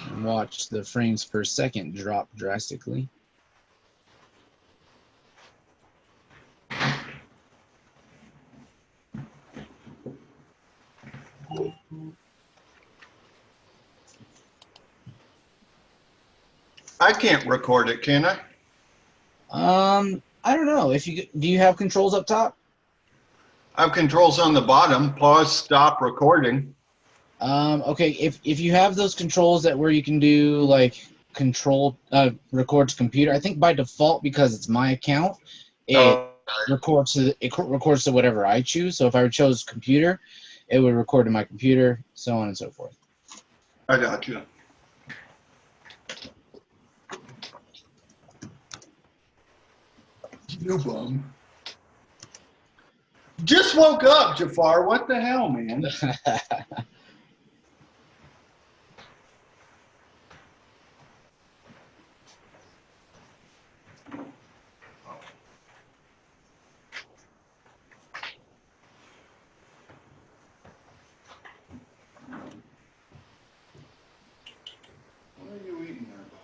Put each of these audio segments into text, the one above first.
And watch the frames per second drop drastically. I can't record it, can I? I don't know. Do you have controls up top? I have controls on the bottom. Pause, stop recording. Okay, if you have those controls where you can do like record to computer, I think by default, because it's my account, it records to whatever I choose. So if I chose computer, it would record to my computer, so on and so forth. I got you. You bum. Just woke up, Jafar. What the hell, man? What are you eating there, bud?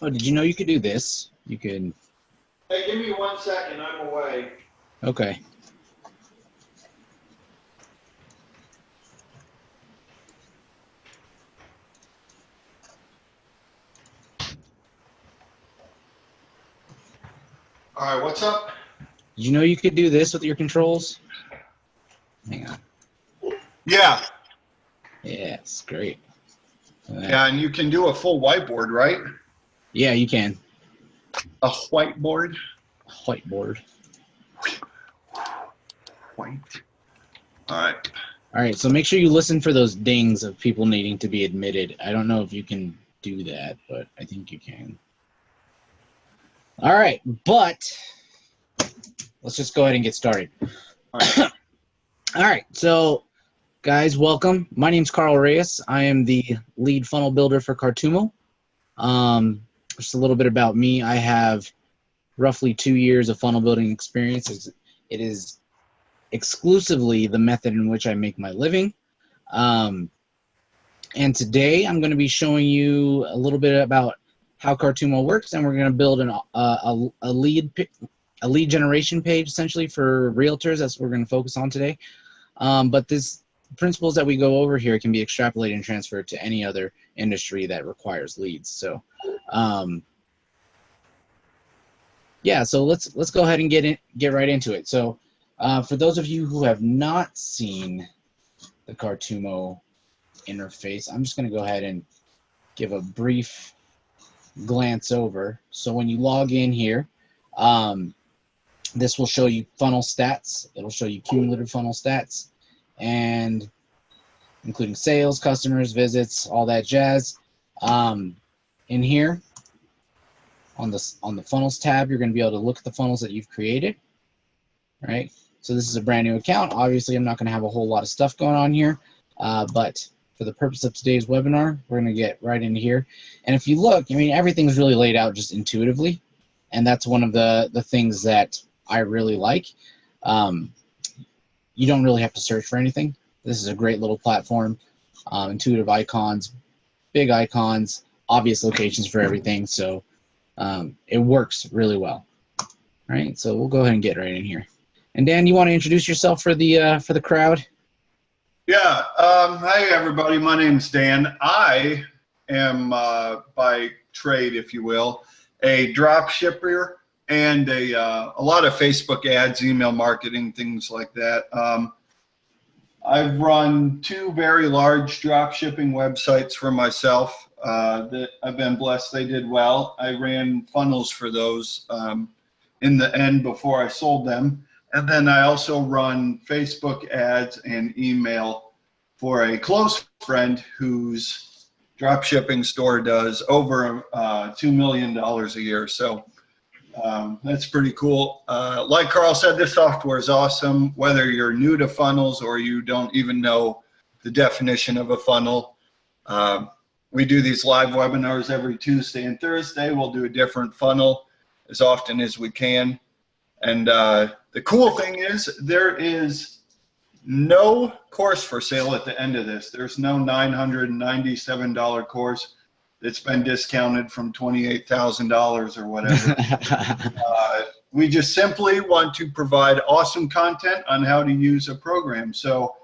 Oh, did you know you could do this? You could. Hey, give me 1 second. I'm away. Okay. All right, what's up? Did you know you could do this with your controls? Hang on. Yeah. Yes, great. Yeah, and you can do a full whiteboard, right? Yeah, you can. A whiteboard? Whiteboard. White. All right. All right, so make sure you listen for those dings of people needing to be admitted. I don't know if you can do that, but I think you can. All right, but let's just go ahead and get started. All right. All right, so guys, welcome. My name's Carl Reyes. I am the lead funnel builder for Cartumo. Just a little bit about me. I have roughly 2 years of funnel building experience. It is exclusively the method in which I make my living. And today I'm going to be showing you a little bit about how Cartumo works, and we're going to build a lead generation page essentially for realtors. That's what we're going to focus on today. But this principles that we go over here can be extrapolated and transferred to any other industry that requires leads. So, yeah. So let's go ahead and get right into it. So, for those of you who have not seen the Cartumo interface, I'm just going to go ahead and give a brief glance over. So when you log in here, this will show you funnel stats. It'll show you cumulative funnel stats, and including sales, customers, visits, all that jazz. In here, on the funnels tab, you're going to be able to look at the funnels that you've created. Right. So this is a brand new account. Obviously, I'm not going to have a whole lot of stuff going on here, but for the purpose of today's webinar, we're going to get right into here. And if you look, I mean, everything's really laid out just intuitively, and that's one of the things that I really like. You don't really have to search for anything. This is a great little platform. Intuitive icons, big icons, obvious locations for everything. So it works really well. All right, so we'll go ahead and get right in here. And Dan, you want to introduce yourself for the crowd? Yeah. Hi, everybody. My name's Dan. I am, by trade, if you will, a drop shipper and a lot of Facebook ads, email marketing, things like that. I've run 2 very large drop shipping websites for myself that I've been blessed they did well. I ran funnels for those in the end before I sold them. And then I also run Facebook ads and email for a close friend whose drop shipping store does over $2 million a year. So that's pretty cool. Like Carl said, this software is awesome. Whether you're new to funnels or you don't even know the definition of a funnel, we do these live webinars every Tuesday and Thursday. We'll do a different funnel as often as we can. And the cool thing is there is no course for sale at the end of this. There's no $997 course that's been discounted from $28,000 or whatever. We just simply want to provide awesome content on how to use a program. So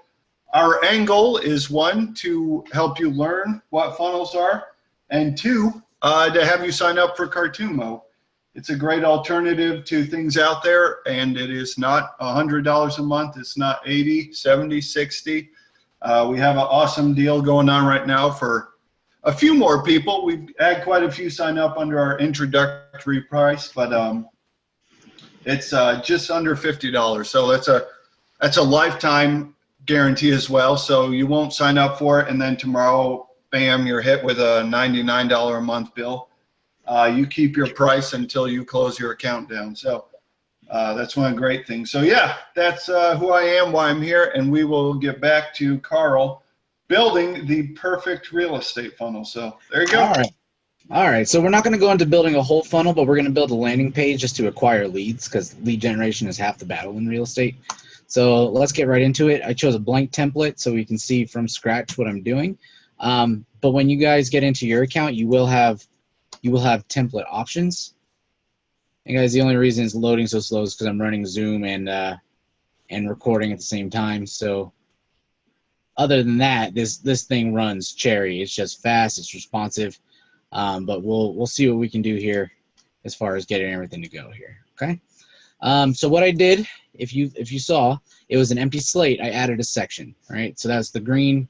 our end goal is, one, to help you learn what funnels are, and two, to have you sign up for Cartumo. It's a great alternative to things out there, and it is not $100 a month. It's not 80, 70, 60. We have an awesome deal going on right now for a few more people. We've had quite a few sign up under our introductory price, but it's just under $50. So that's a lifetime guarantee as well. So you won't sign up for it and then tomorrow, bam, you're hit with a $99 a month bill. You keep your price until you close your account down. So that's one great thing. So yeah, that's who I am, why I'm here, and we will get back to Carl building the perfect real estate funnel. So there you go. All right. So we're not going to go into building a whole funnel, but we're going to build a landing page just to acquire leads, because lead generation is half the battle in real estate. So let's get right into it. I chose a blank template so we can see from scratch what I'm doing. But when you guys get into your account, you will have template options. And guys, the only reason it's loading so slow is because I'm running Zoom and recording at the same time. So other than that, this thing runs cherry. It's just fast, it's responsive. But we'll see what we can do here as far as getting everything to go here. Okay. So what I did, if you saw, it was an empty slate. I added a section. Right. So that's the green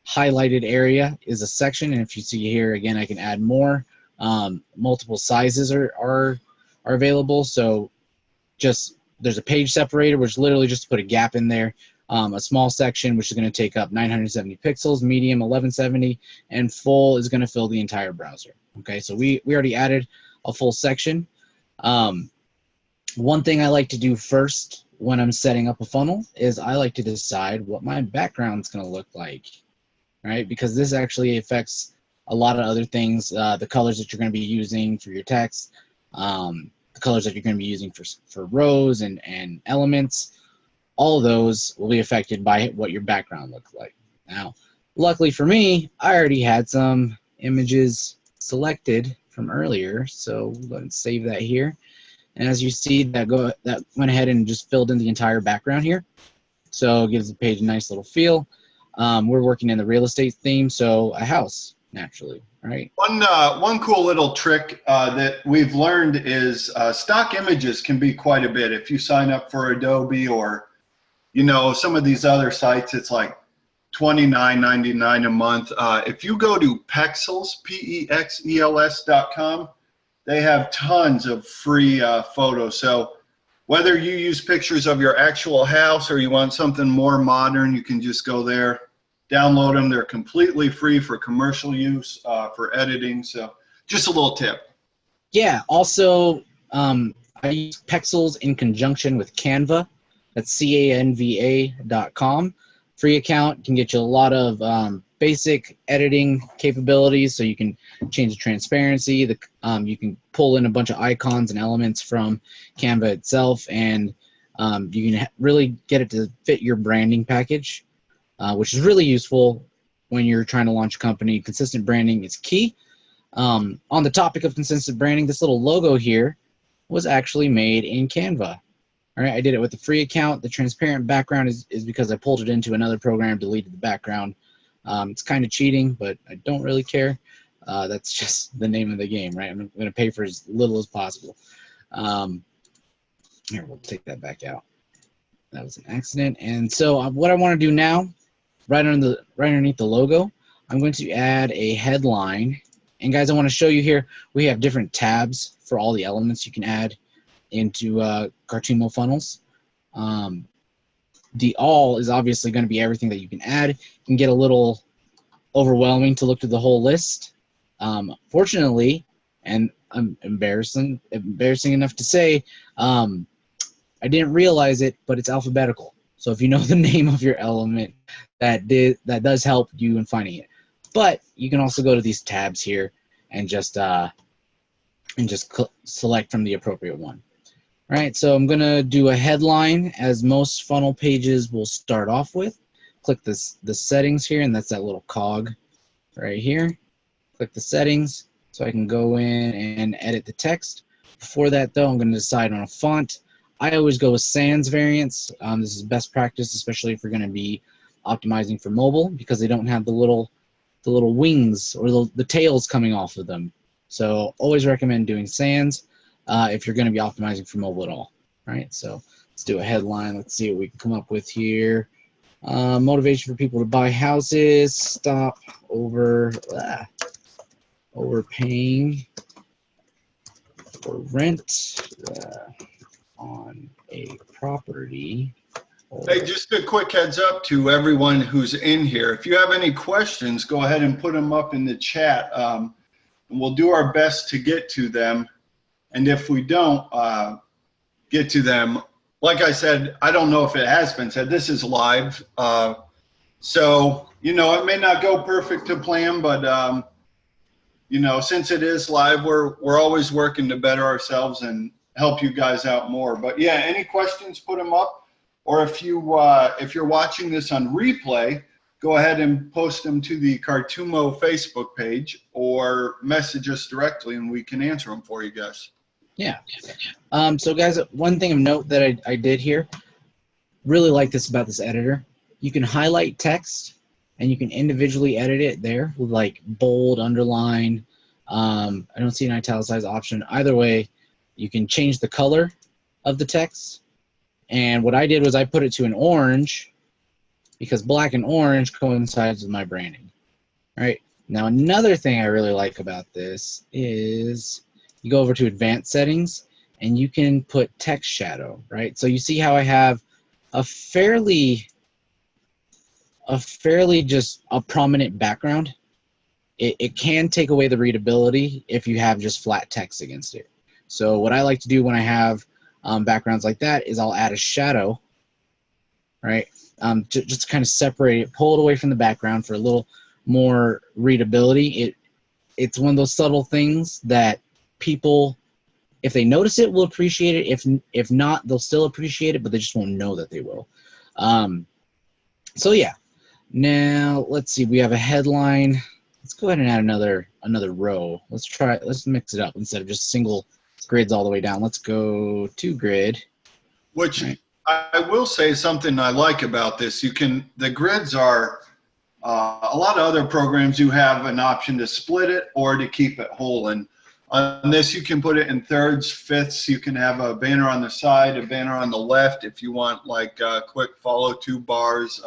highlighted area is a section, and if you see here again, I can add more. Multiple sizes are available. So just there's a page separator, which literally just to put a gap in there. A small section, which is going to take up 970 pixels, medium 1170, and full is going to fill the entire browser. Okay, so we already added a full section. One thing I like to do first when I'm setting up a funnel is I like to decide what my background is going to look like, right? Because this actually affects a lot of other things, the colors that you're going to be using for your text, the colors that you're going to be using for rows and elements. All of those will be affected by what your background looks like. Now, luckily for me, I already had some images selected from earlier, so we'll go ahead and save that here. And as you see, that went ahead and just filled in the entire background here. So it gives the page a nice little feel. We're working in the real estate theme, so a house, naturally, right? One cool little trick that we've learned is stock images can be quite a bit. If you sign up for Adobe or some of these other sites, it's like $29.99 a month. If you go to Pexels, PEXELS.com, they have tons of free photos. So whether you use pictures of your actual house or you want something more modern, you can just go there, download them. They're completely free for commercial use, for editing. So just a little tip. Yeah. Also, I use Pexels in conjunction with Canva. That's canva.com. Free account can get you a lot of basic editing capabilities. So you can change the transparency. You can pull in a bunch of icons and elements from Canva itself, and you can really get it to fit your branding package, which is really useful when you're trying to launch a company. Consistent branding is key. On the topic of consistent branding, this little logo here was actually made in Canva. All right, I did it with the free account. The transparent background is because I pulled it into another program, deleted the background. It's kind of cheating, but I don't really care. That's just the name of the game, right? I'm going to pay for as little as possible. Here, we'll take that back out. That was an accident. And so what I want to do now, right underneath the logo, I'm going to add a headline. And guys, I want to show you here, we have different tabs for all the elements you can add into Cartumo funnels. The all is obviously going to be everything that you can add. It can get a little overwhelming to look through the whole list. Fortunately, and I'm embarrassing enough to say, I didn't realize it, but it's alphabetical. So if you know the name of your element, that does help you in finding it. But you can also go to these tabs here and just select from the appropriate one. All right, so I'm gonna do a headline, as most funnel pages will start off with. Click the settings here, and that's that little cog right here. Click the settings so I can go in and edit the text. Before that though, I'm gonna decide on a font. I always go with sans variants. This is best practice, especially if you're gonna be optimizing for mobile, because they don't have the little wings or the tails coming off of them. So always recommend doing sans if you're going to be optimizing for mobile at all. All right, so let's do a headline. Let's see what we can come up with here. Motivation for people to buy houses. Stop overpaying for rent on a property. Hey, just a quick heads up to everyone who's in here. If you have any questions, go ahead and put them up in the chat. And we'll do our best to get to them. And if we don't get to them, like I said, I don't know if it has been said, this is live. So, you know, it may not go perfect to plan, but, you know, since it is live, we're always working to better ourselves and help you guys out more. But yeah, any questions, put them up. Or if you're watching this on replay, go ahead and post them to the Cartumo Facebook page or message us directly and we can answer them for you guys. Yeah. So guys, one thing of note that I did here, really like this about this editor. You can highlight text and you can individually edit it there with like bold, underline. I don't see an italicized option. Either way, you can change the color of the text. And what I did was I put it to an orange because black and orange coincides with my branding. All right. Now, another thing I really like about this is you go over to advanced settings and you can put text shadow, right? So you see how I have a fairly just a prominent background. It can take away the readability if you have just flat text against it. So what I like to do when I have backgrounds like that is I'll add a shadow, right? Just to kind of separate it, pull it away from the background for a little more readability. It's one of those subtle things that people, if they notice it, will appreciate it. If not, they'll still appreciate it, but they just won't know that they will. So yeah. Now let's see. We have a headline. Let's go ahead and add another row. Let's mix it up instead of just single grids all the way down. Let's go 2 grid. Which I will say something I like about this. The grids are, a lot of other programs you have an option to split it or to keep it whole. And on this, you can put it in thirds, fifths. You can have a banner on the side, a banner on the left if you want like quick follow 2 bars.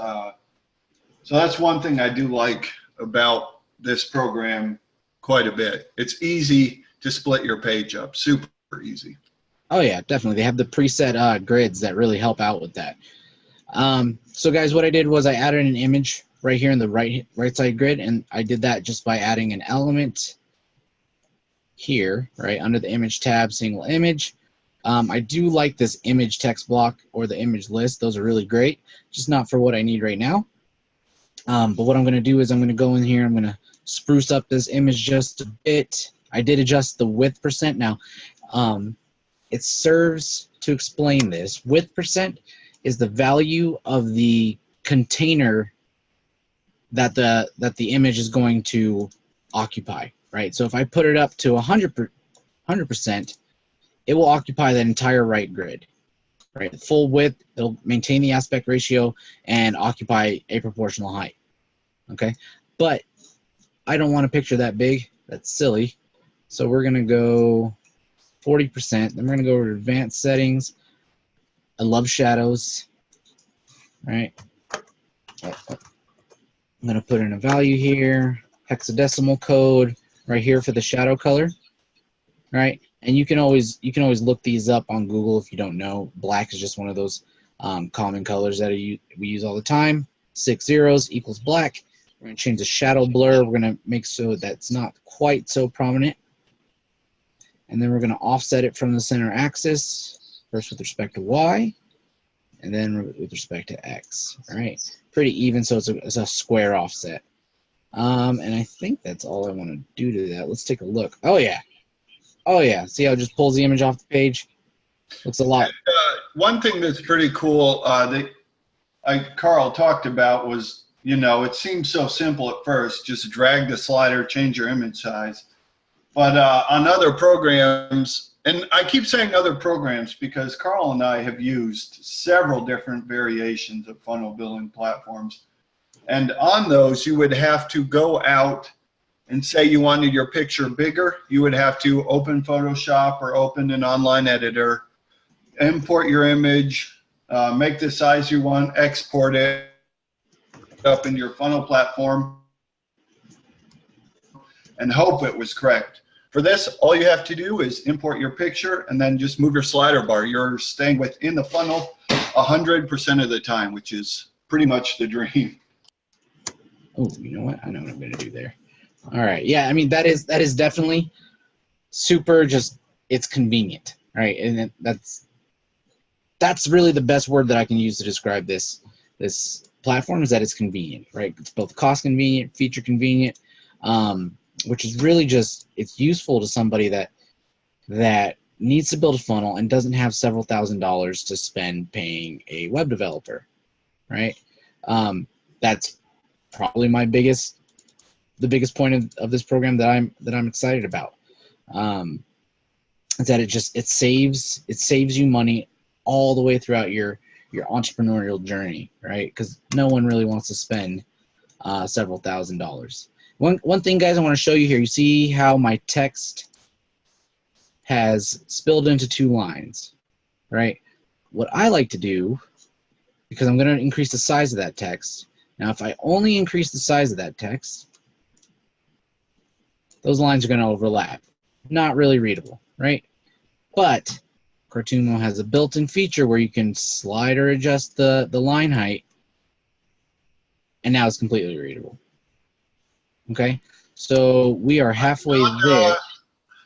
So that's one thing I do like about this program quite a bit. It's easy to split your page up, super easy. Oh yeah, definitely. They have the preset grids that really help out with that. So guys, what I did was I added an image right here in the right side grid, and I did that just by adding an element here, right under the image tab, single image. I do like this image text block or the image list. Those are really great, just not for what I need right now. But what I'm going to do is I'm going to go in here, I'm going to spruce up this image just a bit. I did adjust the width percent. Now, it serves to explain this. Width percent is the value of the container that the image is going to occupy, right? So if I put it up to 100%, it will occupy that entire right grid, right? Full width, it'll maintain the aspect ratio and occupy a proportional height, okay? But I don't want a picture that big. That's silly. So we're going to go 40%. Then we're going to go over to advanced settings. I love shadows, right? I'm going to put in a value here, hexadecimal code right here for the shadow color, right? And you can always look these up on Google if you don't know. Black is just one of those common colors that we use all the time. 6 zeros equals black. We're going to change the shadow blur. We're going to make so that's not quite so prominent. And then we're going to offset it from the center axis, first with respect to Y, and then with respect to X. All right, pretty even, so it's a square offset. And I think that's all I want to do to that. Let's take a look. Oh yeah. See how it just pulls the image off the page? Looks a lot. One thing that's pretty cool that Carl talked about was, you know, it seems so simple at first. Just drag the slider, change your image size. But on other programs, and I keep saying other programs because Carl and I have used several different variations of funnel building platforms. And on those, you would have to go out and say you wanted your picture bigger. You would have to open Photoshop or open an online editor, import your image, make the size you want, export it up in your funnel platform, and hope it was correct. For this, all you have to do is import your picture and then just move your slider bar. You're staying within the funnel 100% of the time, which is pretty much the dream. Oh, you know what? I know what I'm going to do there. All right. Yeah, I mean, that is definitely super, just, it's convenient, right? And that's really the best word that I can use to describe this platform, is that it's convenient, right? It's both cost convenient, feature convenient, which is really just, it's useful to somebody that needs to build a funnel and doesn't have several $1,000s to spend paying a web developer, right? That's probably the biggest point of this program that I'm excited about. Is that it saves you money all the way throughout your entrepreneurial journey, right? Because no one really wants to spend several $1,000s. One thing, guys, I want to show you here. You see how my text has spilled into 2 lines, right? What I like to do, because I'm going to increase the size of that text. Now, if I only increase the size of that text, those lines are going to overlap. Not really readable, right? But Cartumo has a built-in feature where you can slide or adjust the line height, and now it's completely readable. Okay, so we are halfway there.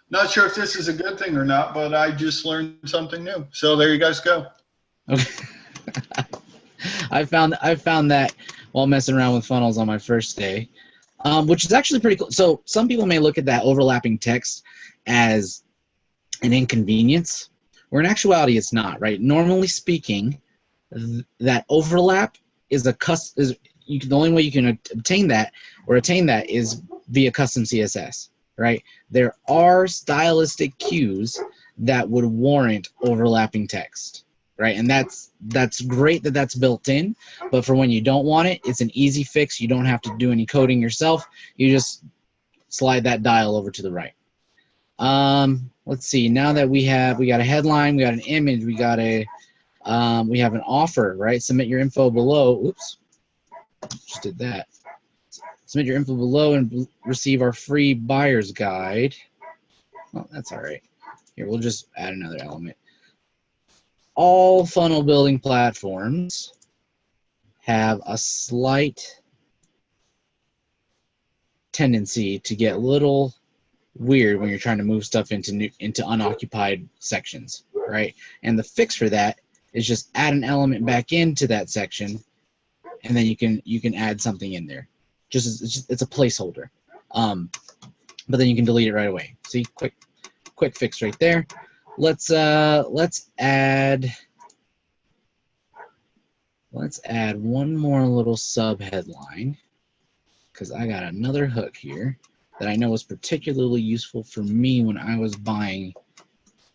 Not sure if this is a good thing or not, but I just learned something new. So there you guys go. Okay. I found that while messing around with funnels on my first day, which is actually pretty cool. So some people may look at that overlapping text as an inconvenience, where in actuality it's not, right? Normally speaking, that overlap is the only way you can obtain that or attain that is via custom CSS, right? There are stylistic cues that would warrant overlapping text, right? And that's great that that's built in, but for when you don't want it, it's an easy fix. You don't have to do any coding yourself. You just slide that dial over to the right. Let's see. Now that we got a headline, we got an image, we have an offer, right? Submit your info below. Oops, just did that. Submit your info below and receive our free buyer's guide. Oh, that's all right. Here, we'll just add another element. All funnel building platforms have a slight tendency to get a little weird when you're trying to move stuff into unoccupied sections, right? And the fix for that is just add an element back into that section, and then you can add something in there. It's a placeholder, but then you can delete it right away. See, quick fix right there. Let's add one more little sub headline, because I got another hook here that I know was particularly useful for me when I was buying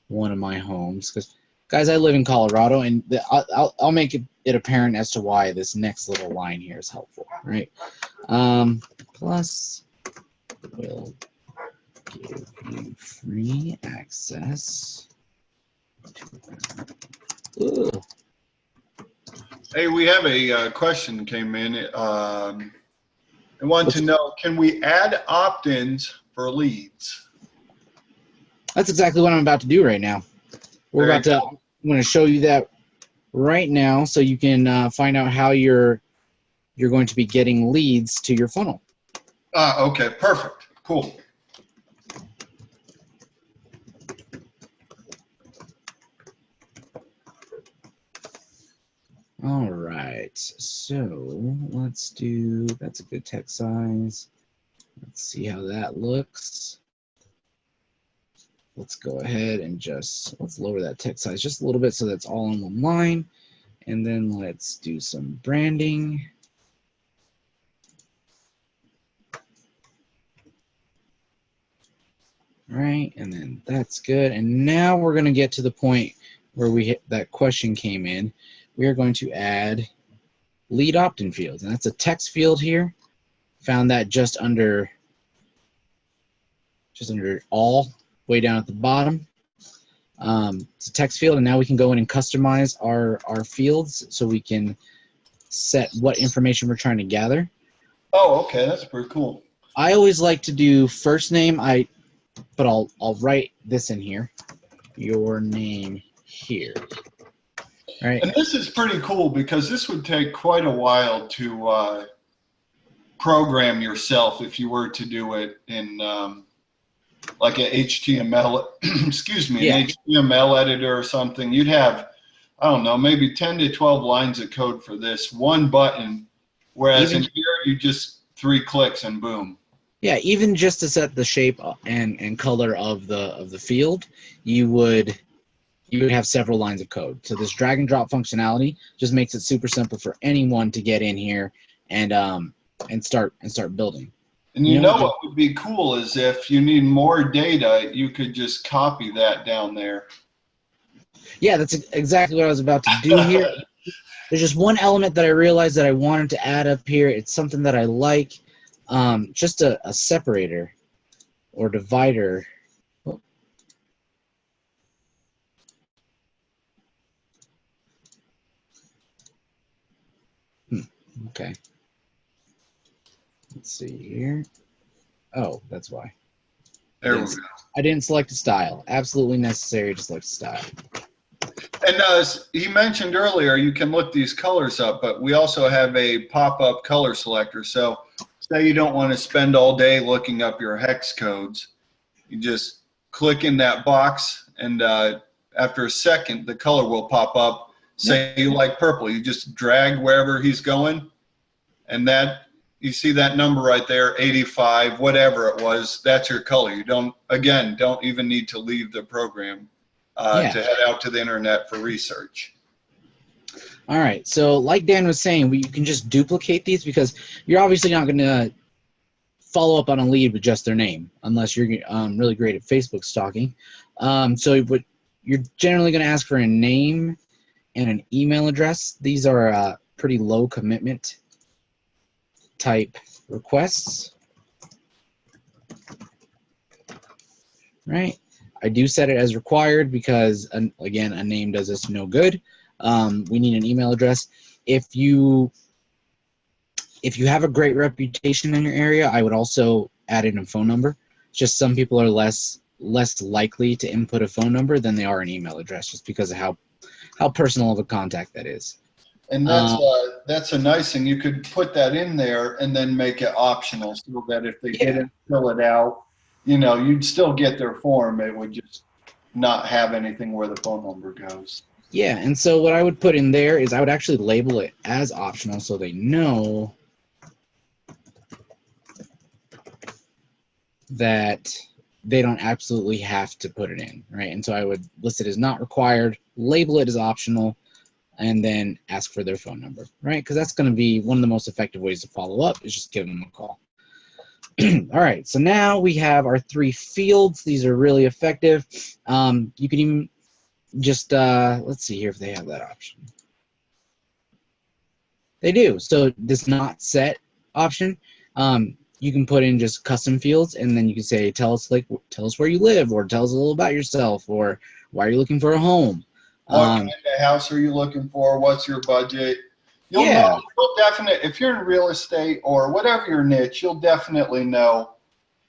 one of my homes. Because, guys, I live in Colorado, and I'll make it apparent as to why this next little line here is helpful, right? Plus will give you free access to. Hey, we have a question came in. I want to know, can we add opt-ins for leads? That's exactly what I'm about to do right now. I'm going to show you that right now so you can find out how you're going to be getting leads to your funnel. Okay, perfect. Cool. All right, so let's do, that's a good text size. Let's see how that looks. Let's go ahead and let's lower that text size just a little bit so that's all on one line. And then let's do some branding. Right, and then that's good. And now we're going to get to the point where that question came in. We are going to add lead opt-in fields, and that's a text field here. Found that just under all, way down at the bottom. It's a text field, and now we can go in and customize our fields so we can set what information we're trying to gather. Oh, okay, that's pretty cool. I always like to do first name, but I'll write this in here. Your name here. Right. And this is pretty cool because this would take quite a while to program yourself if you were to do it in like an HTML, excuse me, an HTML editor or something. You'd have, I don't know, maybe 10 to 12 lines of code for this one button, whereas in here you just 3 clicks and boom. Yeah, even just to set the shape and color of the field, you would have several lines of code. So this drag and drop functionality just makes it super simple for anyone to get in here and start building. And you know what would be cool is if you need more data, you could just copy that down there. Yeah, that's exactly what I was about to do here. There's just one element that I realized that I wanted to add up here. It's something that I like, just a separator or divider. Oh. Okay. Let's see here. Oh, that's why. There we go. I didn't select a style. Absolutely necessary to select a style. And as he mentioned earlier, you can look these colors up, but we also have a pop-up color selector. So say you don't want to spend all day looking up your hex codes. You just click in that box, and after a second, the color will pop up. Say you like purple. You just drag wherever he's going, and that you see that number right there, 85, whatever it was, that's your color. You don't even need to leave the program to head out to the internet for research. All right, so like Dan was saying, you can just duplicate these because you're obviously not going to follow up on a lead with just their name unless you're really great at Facebook stalking. So you're generally going to ask for a name and an email address. These are pretty low commitment type requests. Right? I do set it as required because, again, a name does us no good. We need an email address. If you have a great reputation in your area, I would also add in a phone number. Just some people are less likely to input a phone number than they are an email address, just because of how personal of a contact that is. And that's a nice thing. You could put that in there and then make it optional so that if they didn't fill it out, you'd still get their form. It would just not have anything where the phone number goes. Yeah, and so what I would put in there is I would actually label it as optional so they know that they don't absolutely have to put it in, right? And so I would list it as not required, label it as optional, and then ask for their phone number, right? Because that's going to be one of the most effective ways to follow up, is just give them a call. All right, so now we have our 3 fields. These are really effective. You can even just, let's see here if they have that option. They do. So this not set option, you can put in just custom fields, and then you can say, tell us where you live, or tell us a little about yourself, or why are you looking for a home? What kind of house are you looking for? What's your budget? You'll know, if you're in real estate or whatever your niche, you'll definitely know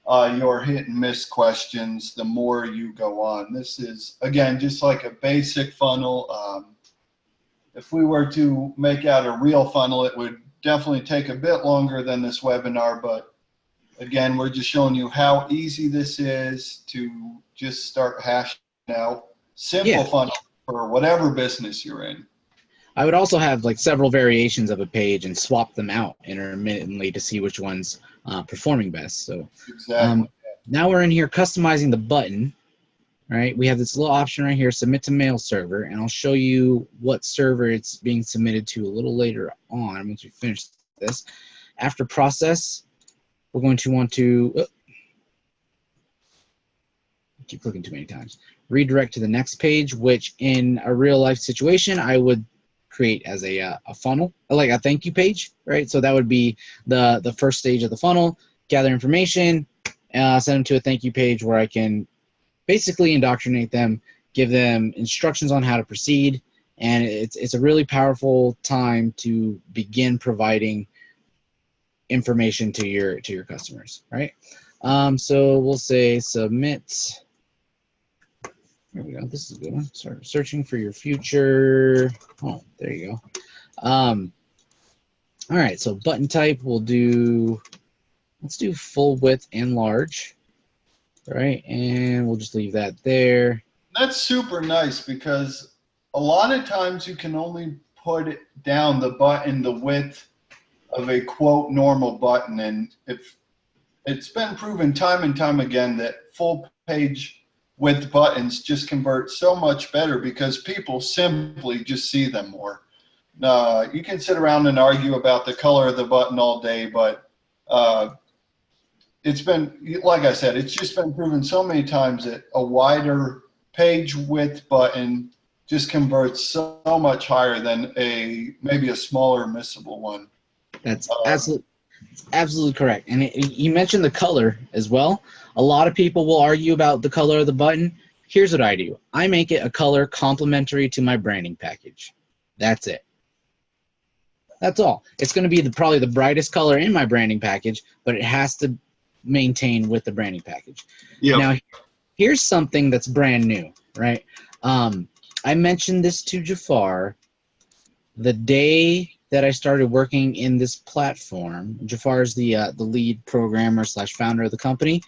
your hit and miss questions the more you go on. This is, again, just like a basic funnel. If we were to make out a real funnel, it would definitely take a bit longer than this webinar, but again, we're just showing you how easy this is to just start hashing out simple funnel for whatever business you're in. I would also have like several variations of a page and swap them out intermittently to see which one's performing best. So exactly. Now we're in here customizing the button, right? We have this little option right here, submit to mail server, and I'll show you what server it's being submitted to a little later on once we finish this. After process, we're going to want to, keep clicking too many times, redirect to the next page, which in a real life situation, I would create as a funnel, like a thank you page, right? So that would be the first stage of the funnel, gather information, send them to a thank you page where I can basically indoctrinate them, give them instructions on how to proceed, and it's a really powerful time to begin providing information to your customers, right? So we'll say submit. There we go. This is a good one. Start searching for your future. Oh, there you go. All right. So button type, we'll do. Let's do full width and large. All right, and we'll just leave that there. That's super nice because a lot of times you can only put it down the button the width of a quote normal button, and if it's been proven time and time again that full page width buttons just convert so much better because people simply just see them more. You can sit around and argue about the color of the button all day, but it's been, like I said, it's just been proven so many times that a wider page width button just converts so much higher than maybe a smaller missable one. That's absolutely correct. And you mentioned the color as well. A lot of people will argue about the color of the button. Here's what I do. I make it a color complementary to my branding package. That's it. That's all. It's going to be probably the brightest color in my branding package, but it has to maintain with the branding package. Yep. Now, here's something that's brand new, right? I mentioned this to Jafar the day that I started working in this platform. Jafar is the lead programmer / founder of the company.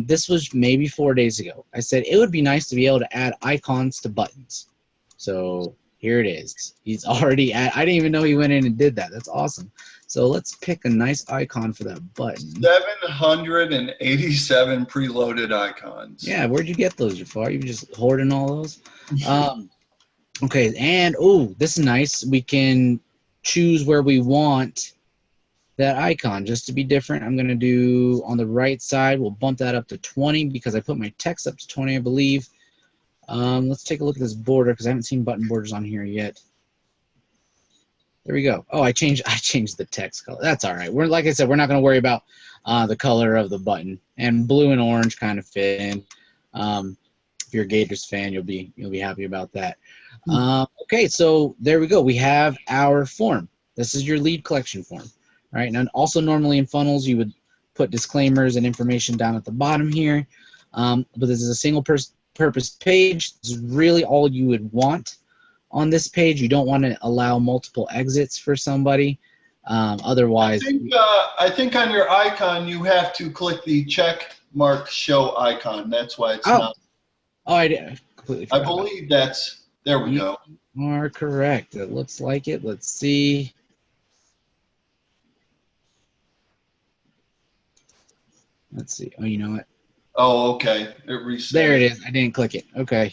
This was maybe 4 days ago. I said it would be nice to be able to add icons to buttons. So here it is. He's already I didn't even know he went in and did that. That's awesome. So let's pick a nice icon for that button. 787 preloaded icons. Yeah, where'd you get those, Jafar? You just hoarding all those? Okay, and oh, this is nice. We can choose where we want that icon just to be different. I'm going to do on the right side. We'll bump that up to 20 because I put my text up to 20, I believe. Let's take a look at this border because I haven't seen button borders on here yet. There we go. Oh, I changed the text color. That's all right. Like I said, we're not going to worry about the color of the button. And blue and orange kind of fit in. If you're a Gators fan, you'll be happy about that. Okay, so there we go. We have our form. This is your lead collection form, right? And also normally in funnels, you would put disclaimers and information down at the bottom here. But this is a single purpose page. This is really all you would want on this page. You don't want to allow multiple exits for somebody. Otherwise, I think on your icon you have to click the check mark show icon. That's why it's not. Oh, I did. Completely I believe that's. There we go. You are correct. It looks like it. Let's see. Let's see. Oh, you know what? Oh, okay. It reset. There it is. I didn't click it. Okay.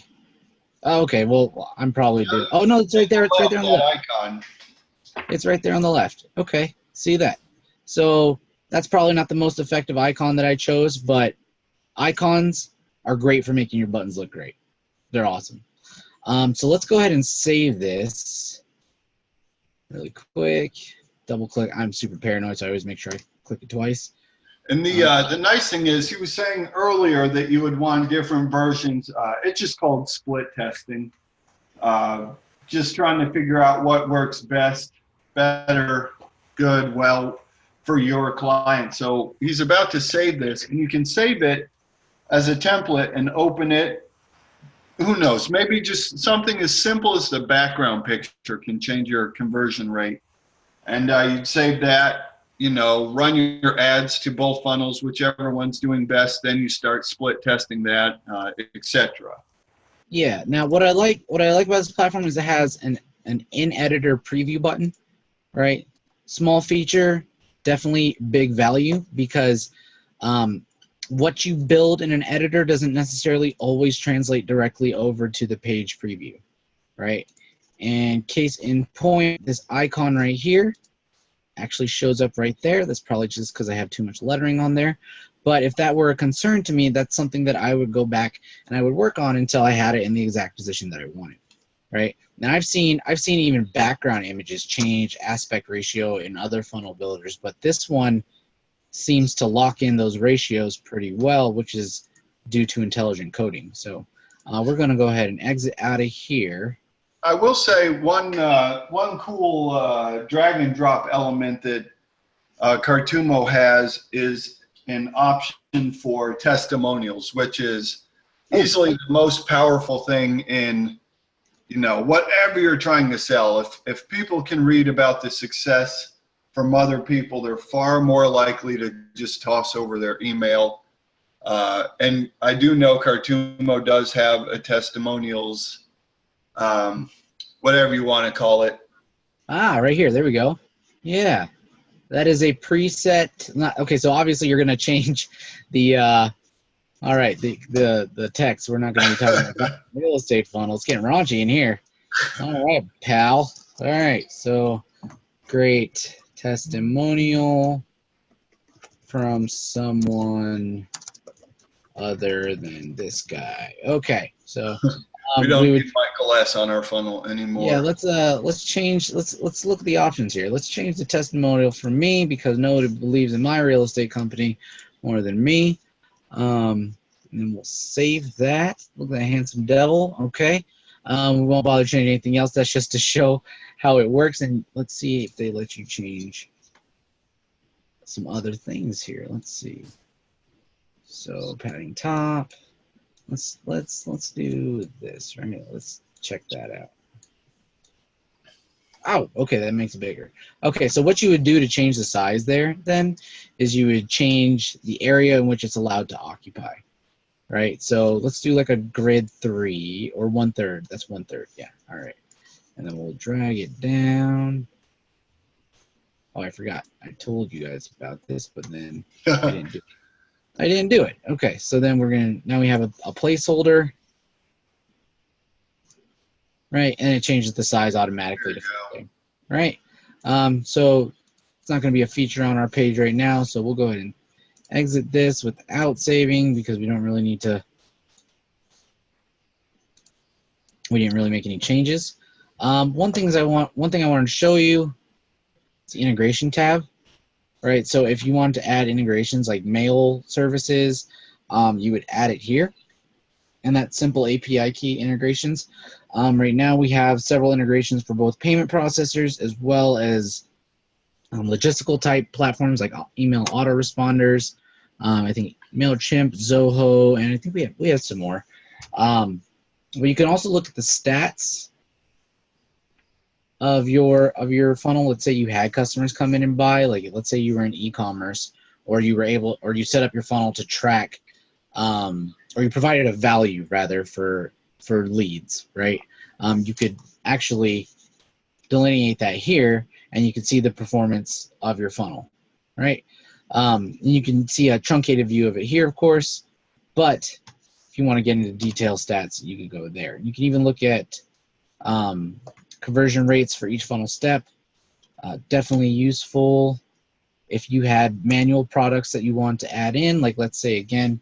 Oh, okay. Well, I'm probably did. Oh no, it's right there. It's right there on the left. Icon. It's right there on the left. Okay. See that? So that's probably not the most effective icon that I chose, but icons are great for making your buttons look great. They're awesome. So let's go ahead and save this really quick. Double click. I'm super paranoid, so I always make sure I click it twice. And the nice thing is, he was saying earlier that you would want different versions. It's just called split testing. Just trying to figure out what works best, better, good, well, for your client. So he's about to save this, and you can save it as a template and open it. Who knows? Maybe just something as simple as the background picture can change your conversion rate. And you'd save that, you know, run your ads to both funnels, whichever one's doing best. Then you start split testing that, etc. Yeah. Now, what I like about this platform is it has an in-editor preview button, right? Small feature, definitely big value, because what you build in an editor doesn't necessarily always translate directly over to the page preview, right? And case in point, this icon right here actually shows up right there. That's probably just because I have too much lettering on there. But if that were a concern to me, that's something that I would go back and I would work on until I had it in the exact position that I wanted, right? Now I've seen even background images change aspect ratio in other funnel builders, but this one seems to lock in those ratios pretty well, which is due to intelligent coding. So we're going to go ahead and exit out of here. I will say one cool drag and drop element that Cartumo has is an option for testimonials, which is easily the most powerful thing in, you know, whatever you're trying to sell. If people can read about the success from other people, they're far more likely to just toss over their email. And I do know Cartumo does have a testimonials, whatever you want to call it. Right here. There we go. Yeah. That is a preset. Okay, so obviously you're going to change the all right, the text. We're not going to be talking about real estate funnels. It's getting raunchy in here. All right, pal. All right, so great testimonial from someone other than this guy. Okay, so we don't need Michael S. on our funnel anymore. Yeah, let's change. Let's look at the options here. Let's change the testimonial for me because nobody believes in my real estate company more than me. And then we'll save that. Look at that handsome devil. Okay. We won't bother changing anything else. That's just to show how it works. And let's see if they let you change some other things here. Let's see. So padding top. Let's do this right here. Let's check that out. Oh, okay, that makes it bigger. Okay, so what you would do to change the size there then is you would change the area in which it's allowed to occupy, right? So let's do like a grid 3 or 1/3. That's 1/3. Yeah, all right. And then we'll drag it down. Oh, I forgot. I told you guys about this, but then I didn't do it. I didn't do it. Okay, so then now we have a placeholder, right? And it changes the size automatically to 50, right? So it's not going to be a feature on our page right now, so we'll go ahead and exit this without saving because we don't really need to. We didn't really make any changes. One thing I wanted to show you is the integration tab. Right, so if you want to add integrations like mail services, you would add it here. And that's simple API key integrations. Right now we have several integrations for both payment processors as well as logistical type platforms like email autoresponders. I think MailChimp, Zoho, and I think we have some more. But you can also look at the stats of your funnel. Let's say you had customers come in and buy, like let's say you were in e-commerce, or you set up your funnel to track, or you provided a value rather for leads, right? You could actually delineate that here, and you can see the performance of your funnel, right? You can see a truncated view of it here, of course, but if you want to get into detail stats, you can go there. You can even look at conversion rates for each funnel step. Definitely useful if you had manual products that you want to add in, like let's say again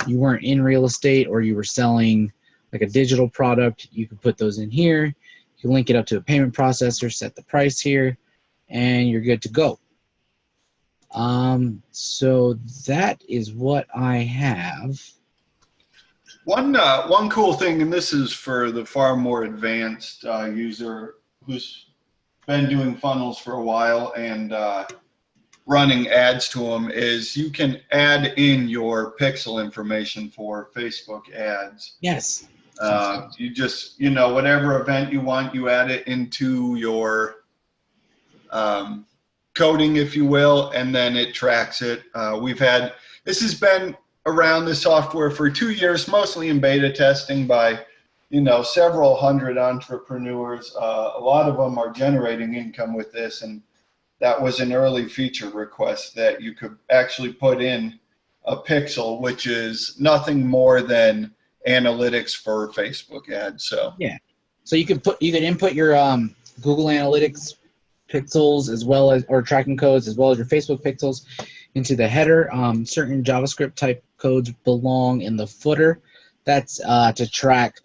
you weren't in real estate or you were selling like a digital product, you could put those in here. You can link it up to a payment processor, set the price here, and you're good to go. So that is what I have. One cool thing, and this is for the far more advanced user who's been doing funnels for a while and running ads to them is you can add in your pixel information for Facebook ads. Yes. You just, whatever event you want, you add it into your coding, if you will, and then it tracks it. This has been around the software for 2 years, mostly in beta testing by, several hundred entrepreneurs. A lot of them are generating income with this, and that was an early feature request that you could actually put in a pixel, which is nothing more than analytics for Facebook ads. So yeah, so you could input your Google Analytics pixels as well as, or tracking codes, as well as your Facebook pixels into the header. Certain JavaScript type codes belong in the footer. That's to track,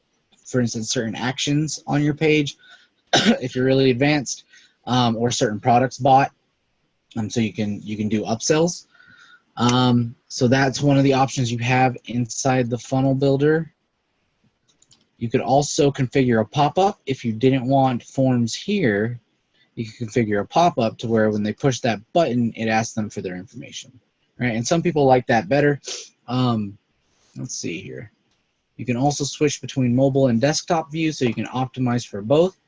for instance, certain actions on your page if you're really advanced, or certain products bought. So you can do upsells. So that's one of the options you have inside the funnel builder. You could also configure a pop-up. If you didn't want forms here, you can configure a pop-up to where when they push that button, it asks them for their information. Right? And some people like that better. Let's see here. You can also switch between mobile and desktop view, so you can optimize for both.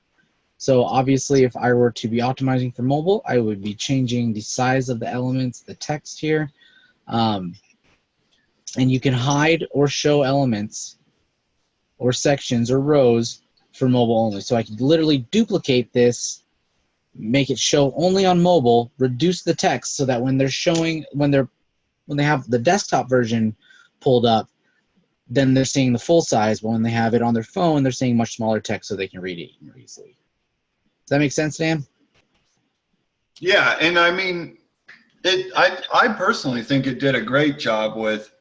So obviously, if I were to be optimizing for mobile, I would be changing the size of the elements, the text here. And you can hide or show elements or sections or rows for mobile only. So I could literally duplicate this, make it show only on mobile, reduce the text so that when they're showing, when they have the desktop version pulled up, then they're seeing the full size. But when they have it on their phone, they're seeing much smaller text so they can read it more easily. Does that make sense, Dan? Yeah, and I mean, I personally think it did a great job with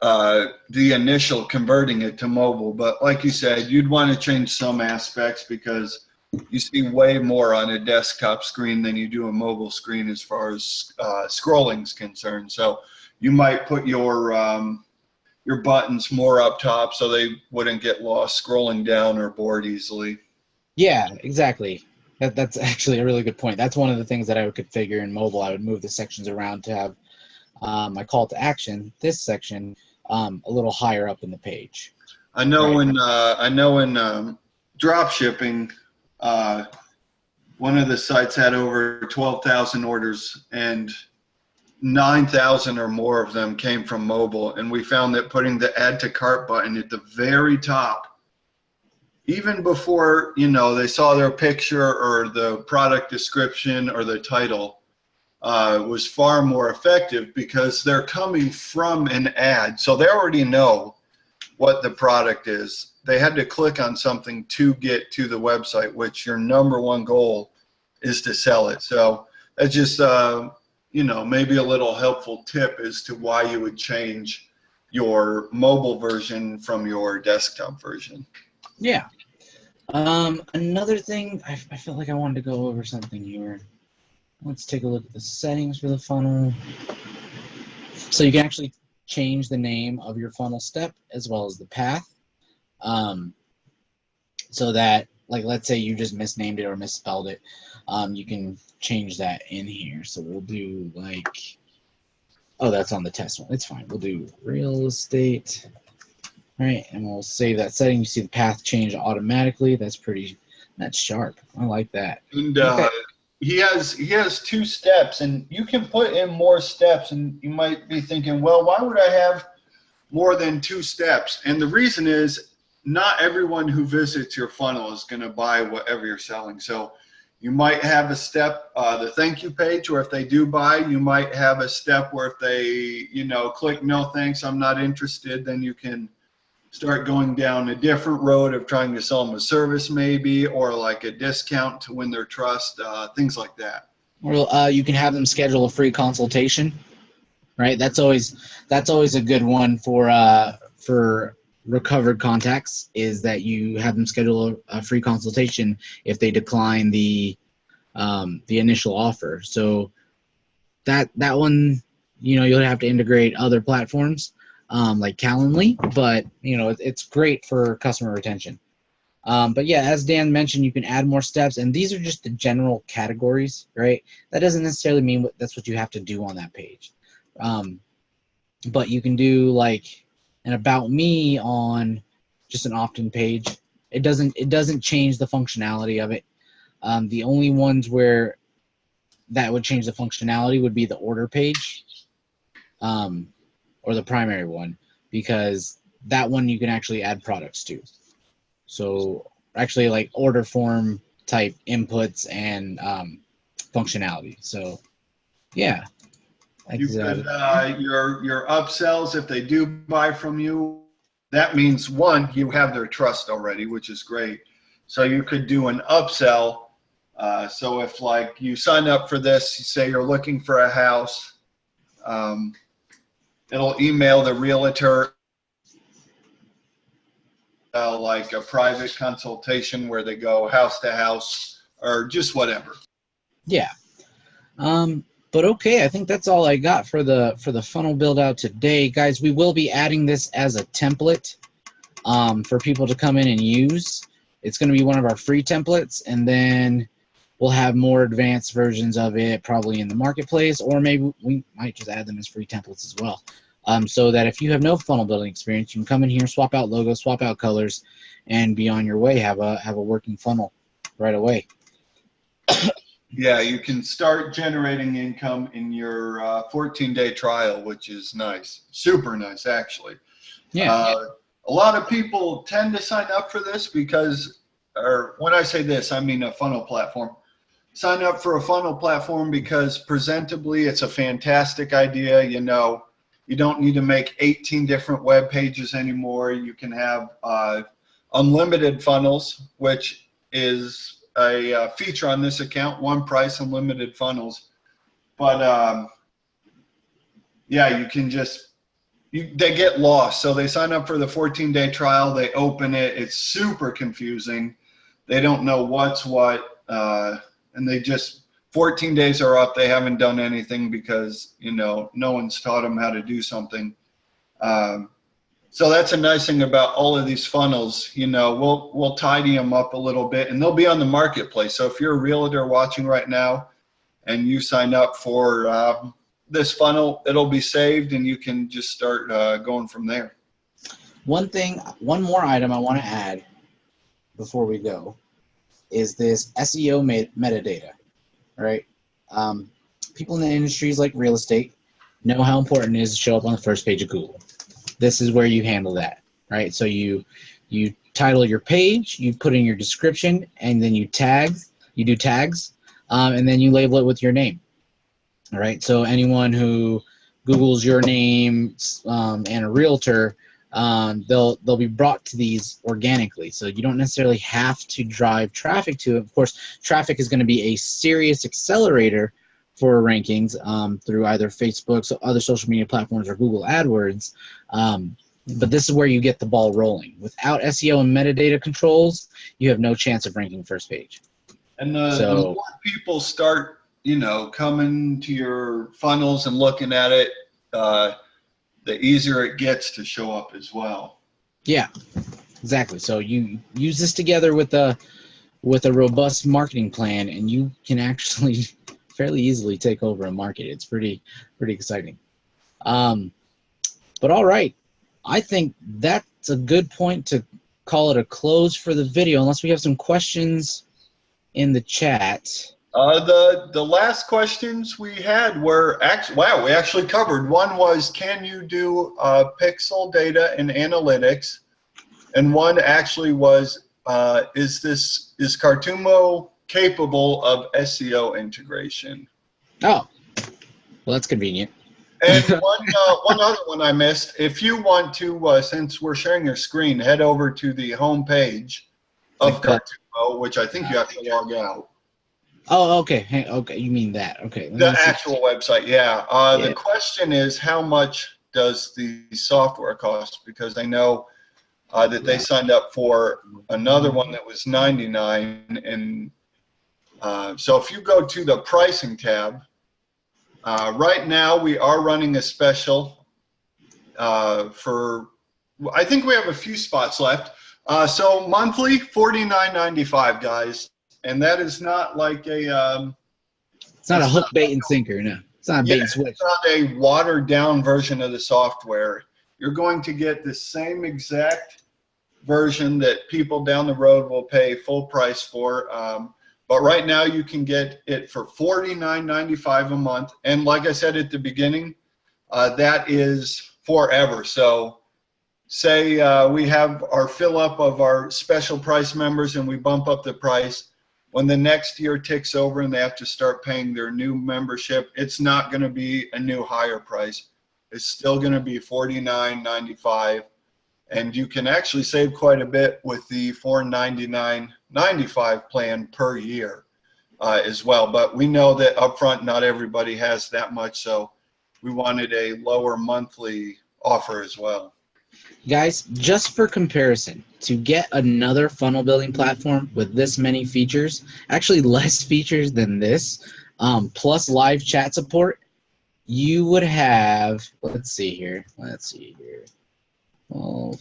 the initial converting it to mobile. But like you said, you'd want to change some aspects because you see way more on a desktop screen than you do a mobile screen as far as scrolling is concerned. So you might put your buttons more up top so they wouldn't get lost scrolling down or bored easily. Yeah, exactly. That's actually a really good point. That's one of the things that I would configure in mobile. I would move the sections around to have my call to action, this section, a little higher up in the page. I know in drop shipping, one of the sites had over 12,000 orders, and 9,000 or more of them came from mobile. And we found that putting the add to cart button at the very top, even before they saw their picture or the product description or the title, was far more effective because they're coming from an ad. So they already know what the product is. They had to click on something to get to the website, which your number one goal is to sell it. So that's just, maybe a little helpful tip as to why you would change your mobile version from your desktop version. Yeah. Another thing, I felt like I wanted to go over something here. Let's take a look at the settings for the funnel. So you can actually change the name of your funnel step as well as the path. So that, like, let's say you just misnamed it or misspelled it, you can change that in here. So we'll do that's on the test one. It's fine. We'll do real estate. All right, and we'll save that setting. You see the path change automatically. That's sharp. I like that. And he has 2 steps, and you can put in more steps, and you might be thinking, well, why would I have more than 2 steps? And the reason is not everyone who visits your funnel is going to buy whatever you're selling. So you might have a step, the thank you page, or if they do buy, you might have a step where if they, click no thanks, I'm not interested, then you can start going down a different road of trying to sell them a service maybe, or like a discount to win their trust, things like that. Well, you can have them schedule a free consultation, right? That's always a good one for recovered contacts, is that you have them schedule a free consultation if they decline the initial offer. So that one, you'll have to integrate other platforms like Calendly, but it's great for customer retention. But yeah, as Dan mentioned, you can add more steps, and these are just the general categories, right? That doesn't necessarily mean that's what you have to do on that page. But you can do like an about me on just an opt-in page. It doesn't change the functionality of it. The only ones where that would change the functionality would be the order page, or the primary one, because that one you can actually add products to. So actually like order form type inputs and functionality. So yeah. You could your upsells, if they do buy from you, that means one, you have their trust already, which is great. So you could do an upsell. So if like you sign up for this, you say you're looking for a house, it'll email the realtor like a private consultation where they go house to house or just whatever. Yeah. But okay, I think that's all I got for the funnel build out today, guys. We will be adding this as a template for people to come in and use. It's going to be one of our free templates, and then we'll have more advanced versions of it probably in the marketplace, or maybe we might just add them as free templates as well. So that if you have no funnel building experience, you can come in here, swap out logos, swap out colors, and be on your way. Have a working funnel right away. Yeah, you can start generating income in your 14-day trial, which is nice. Super nice, actually. Yeah. A lot of people tend to sign up for this because, or when I say this, I mean a funnel platform. Sign up for a funnel platform because presentably it's a fantastic idea. You know, you don't need to make 18 different web pages anymore. You can have unlimited funnels, which is a feature on this account, one price, unlimited funnels. But yeah, you can just, they get lost. So they sign up for the 14-day trial, they open it, it's super confusing. They don't know what's what, and they just, 14 days are up, they haven't done anything because, you know, no one's taught them how to do something. So that's a nice thing about all of these funnels. You know, we'll tidy them up a little bit, and they'll be on the marketplace. So if you're a realtor watching right now and you sign up for this funnel, it'll be saved, and you can just start going from there. One more item I want to add before we go is this SEO metadata, right? People in the industries like real estate know how important it is to show up on the first page of Google. This is where you handle that, right? So you title your page, you put in your description, and then you do tags, and then you label it with your name. All right. So anyone who Googles your name and a realtor, they'll be brought to these organically. So you don't necessarily have to drive traffic to it. Of course, traffic is going to be a serious accelerator for rankings through either Facebook, so other social media platforms, or Google AdWords. But this is where you get the ball rolling. Without SEO and metadata controls, you have no chance of ranking first page. And the more people start, you know, coming to your funnels and looking at it, the easier it gets to show up as well. Yeah, exactly. So you use this together with a robust marketing plan, and you can actually fairly easily take over a market. It's pretty exciting. But all right, I think that's a good point to call it a close for the video, unless we have some questions in the chat. The last questions we had were actually, wow, we actually covered. One was, can you do pixel data and analytics? And one actually was, is Cartumo capable of SEO integration? Oh, well, that's convenient. And one other one I missed. If you want to, since we're sharing your screen, head over to the home page of Cartumo, which I think you have to log out. Oh, okay. Hey, okay, you mean that? Okay. The actual website, yeah. The question is, how much does the software cost? Because I know that they signed up for another one that was $99, and so if you go to the pricing tab, right now we are running a special for, I think we have a few spots left. So monthly, $49.95, guys, and that is not like a. It's not a hook, bait, and sinker. No, it's not a bait and switch. It's not a watered down version of the software. You're going to get the same exact version that people down the road will pay full price for. But right now you can get it for $49.95 a month. And like I said at the beginning, that is forever. So say we have our fill up of our special price members and we bump up the price. When the next year ticks over and they have to start paying their new membership, it's not going to be a new higher price. It's still going to be $49.95. And you can actually save quite a bit with the $499.95 plan per year as well. But we know that upfront not everybody has that much, so we wanted a lower monthly offer as well. Guys, just for comparison, to get another funnel building platform with this many features, actually less features than this, plus live chat support, you would have, let's see here. Well,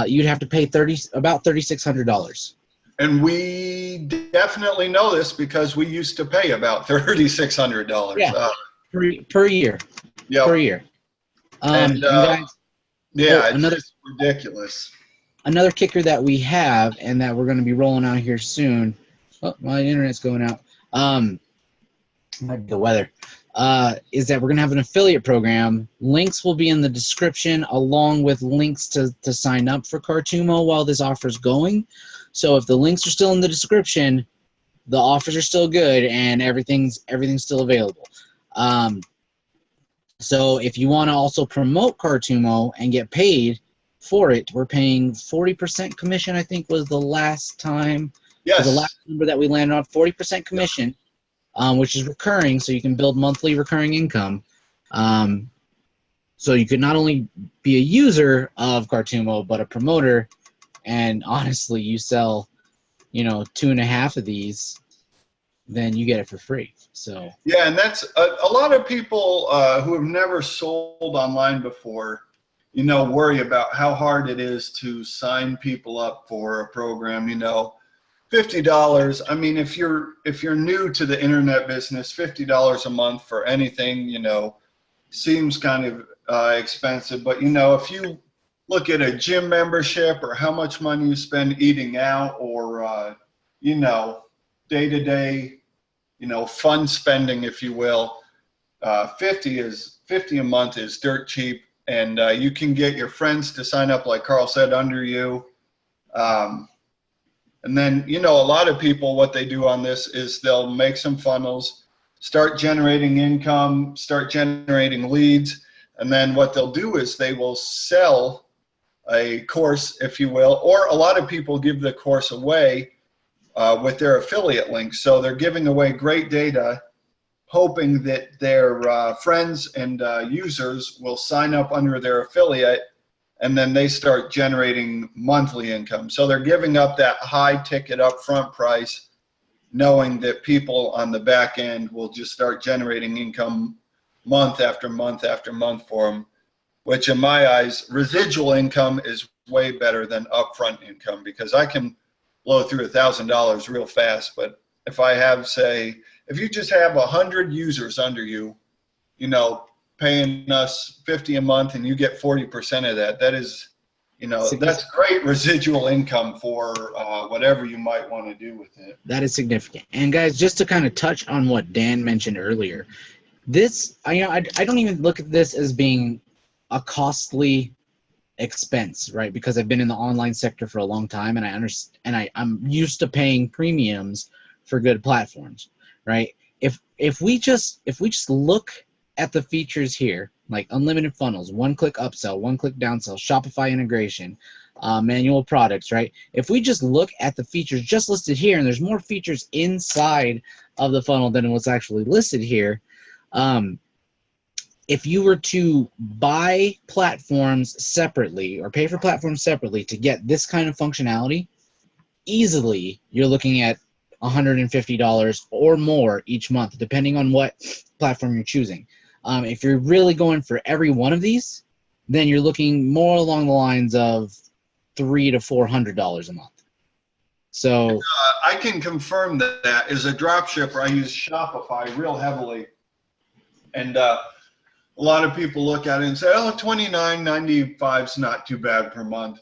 you'd have to pay about $3,600. And we definitely know this because we used to pay about $3,600. Yeah, per year. Yeah. Per year. And guys, yeah, it's just ridiculous. Another kicker that we have and that we're going to be rolling out here soon. Oh, my internet's going out. Might be the weather. Is that we're going to have an affiliate program. Links will be in the description along with links to sign up for Cartumo while this offer is going. So if the links are still in the description, the offers are still good and everything's still available. So if you want to also promote Cartumo and get paid for it, we're paying 40% commission, I think was the last time. Yes. The last number that we landed on, 40% commission. Which is recurring, so you can build monthly recurring income. So you could not only be a user of Cartumo, but a promoter. And honestly, you sell, 2.5 of these, then you get it for free. So yeah, and that's a lot of people who have never sold online before, worry about how hard it is to sign people up for a program. $50. I mean, if you're new to the internet business, $50 a month for anything, seems kind of expensive. But if you look at a gym membership or how much money you spend eating out, or day-to-day, fun spending, if you will, 50 a month is dirt cheap, and you can get your friends to sign up, like Carl said, under you. And then, a lot of people, what they do on this is they'll make some funnels, start generating income, start generating leads. And then what they'll do is they will sell a course, if you will, or a lot of people give the course away with their affiliate links. So they're giving away great data, hoping that their friends and users will sign up under their affiliate, and then they start generating monthly income. So they're giving up that high ticket upfront price, knowing that people on the back end will just start generating income month after month after month for them, which in my eyes, residual income is way better than upfront income, because I can blow through $1,000 real fast. But if I have, say, if you just have 100 users under you, paying us $50 a month and you get 40% of that, that is, that's great residual income for whatever you might want to do with it. That is significant. And guys, just to kind of touch on what Dan mentioned earlier, this, I don't even look at this as being a costly expense, right? Because I've been in the online sector for a long time, and I understand, and I'm used to paying premiums for good platforms, right? If we just look at the features here, like unlimited funnels, one-click upsell, one-click downsell, Shopify integration, manual products, right? If we just look at the features just listed here, and there's more features inside of the funnel than what's actually listed here, if you were to buy platforms separately or pay for platforms separately to get this kind of functionality, easily you're looking at $150 or more each month, depending on what platform you're choosing. If you're really going for every one of these, then you're looking more along the lines of $300 to $400 a month. So I can confirm that as a drop shipper, I use Shopify real heavily. And a lot of people look at it and say, oh, $29.95 is not too bad per month.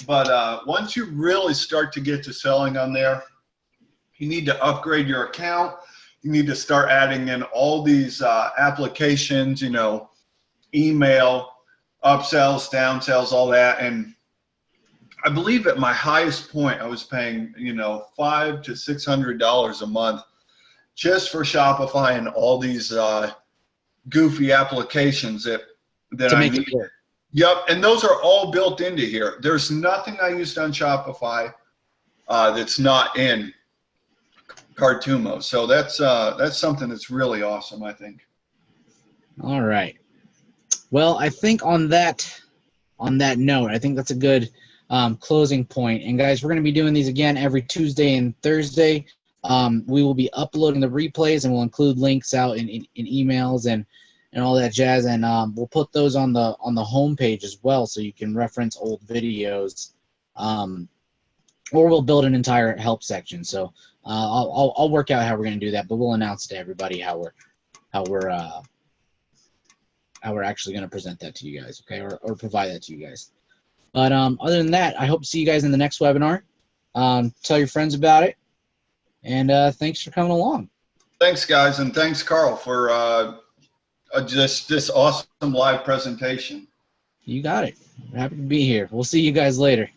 But once you really start to get to selling on there, you need to upgrade your account. You need to start adding in all these applications, you know, email, upsells, downsells, all that. And I believe at my highest point, I was paying, you know, $500 to $600 a month just for Shopify and all these goofy applications that I need. Yep, and those are all built into here. There's nothing I used on Shopify that's not in Cartumo. So that's something that's really awesome, I think. All right. Well, I think on that note, I think that's a good closing point. And guys, we're going to be doing these again every Tuesday and Thursday. We will be uploading the replays, and we'll include links out in emails and all that jazz. And we'll put those on the homepage as well, so you can reference old videos. Or we'll build an entire help section. So I'll work out how we're going to do that, but we'll announce to everybody how we're actually going to present that to you guys, okay, or provide that to you guys. But other than that, I hope to see you guys in the next webinar. Tell your friends about it, and thanks for coming along. Thanks, guys, and thanks, Carl, for just this awesome live presentation. You got it. Happy to be here. We'll see you guys later.